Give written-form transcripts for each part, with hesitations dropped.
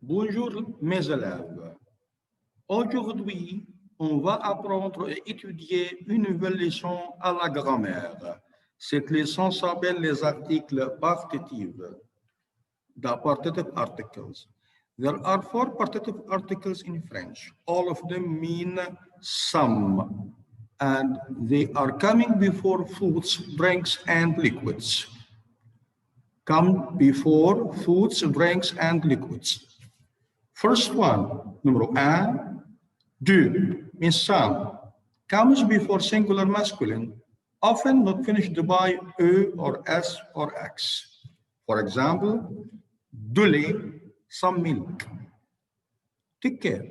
Bonjour mes élèves. Aujourd'hui, on va apprendre et étudier une nouvelle leçon à la grammaire. Cette leçon s'appelle les articles partitifs, the partitive articles. There are 4 partitive articles in French. All of them mean some, and they are coming before foods, drinks, and liquids. Come before foods, drinks, and liquids. First one, numéro 1, 2 means some, comes before singular masculine, often not finished by E or S or X. For example, du lait, some milk. Take care.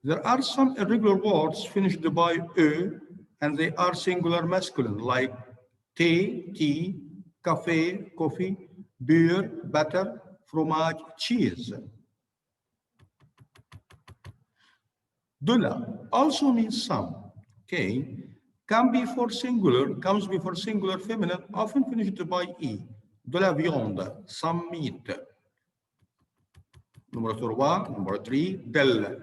There are some irregular words finished by E and they are singular masculine, like tea, café, coffee, beer, butter, fromage, cheese. De la also means some, okay? Comes before singular feminine, often finished by E. De la viande, some meat. Number 3, del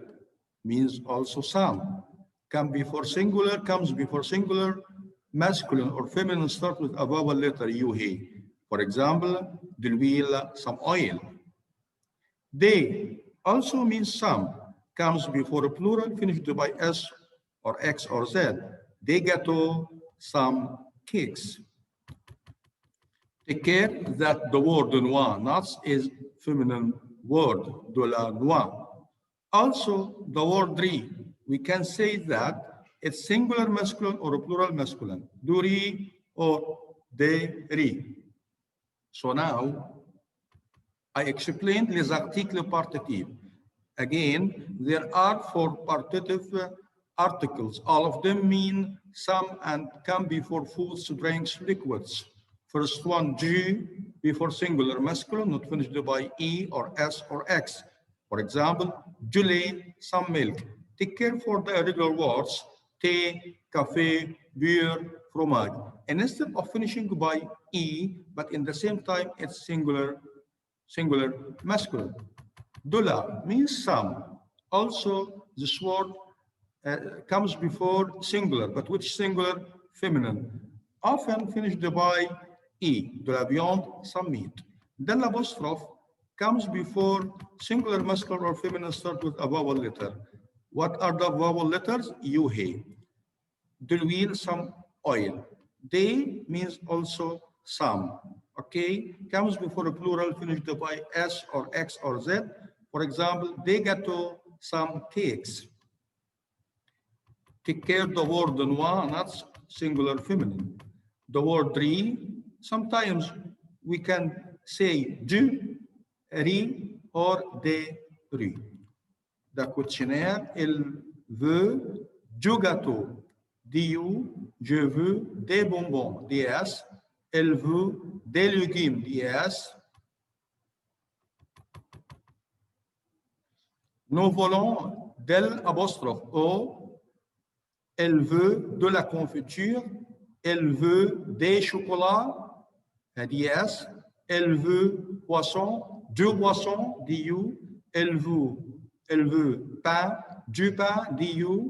means also some. Comes before singular, masculine or feminine start with a vowel letter U, he. For example, de l'huile, some oil. They also means some. Comes before a plural finished by S or X or Z. Des gâteaux, some cakes. Take care that the word noix, nuts, is feminine word, de la noix. Also, the word riz, we can say that it's singular masculine or a plural masculine, du riz or des riz. So now, I explained les articles partitifs. Again, there are 4 partitive articles. All of them mean some and come before foods, drinks, liquids. First one, du, before singular masculine, not finished by E or S or X. For example, du lait, some milk. Take care for the irregular words, thé, café, beer, fromage. And instead of finishing by E, but in the same time, it's singular masculine. De la means some. Also, this word comes before singular, but which singular? Feminine. Often finished by E. De la viande, some meat. Then l'apostrophe comes before singular masculine or feminine start with a vowel letter. What are the vowel letters? U, he. De l'huile, some oil. They means also some. Okay, comes before a plural finished by S or X or Z. For example, des gâteaux, some cakes. Take care the word noix, nuts, singular feminine. The word riz, sometimes we can say du riz or des riz. The questionnaire, il veut du gâteau. DU, je veux des bonbons, DS. Elle veut des légumes, DS. Nous voulons del apostrophe O. Elle veut de la confiture. Elle veut des chocolats, DS. Elle veut poisson, du poisson, DU. Elle veut pain, du pain, DU.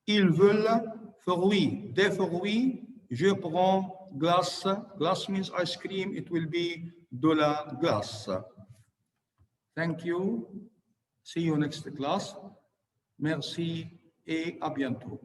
Ils veulent fruits, des fruits. Je prends glace. Glace means ice cream. It will be de la glace. Thank you. See you next class. Merci et à bientôt.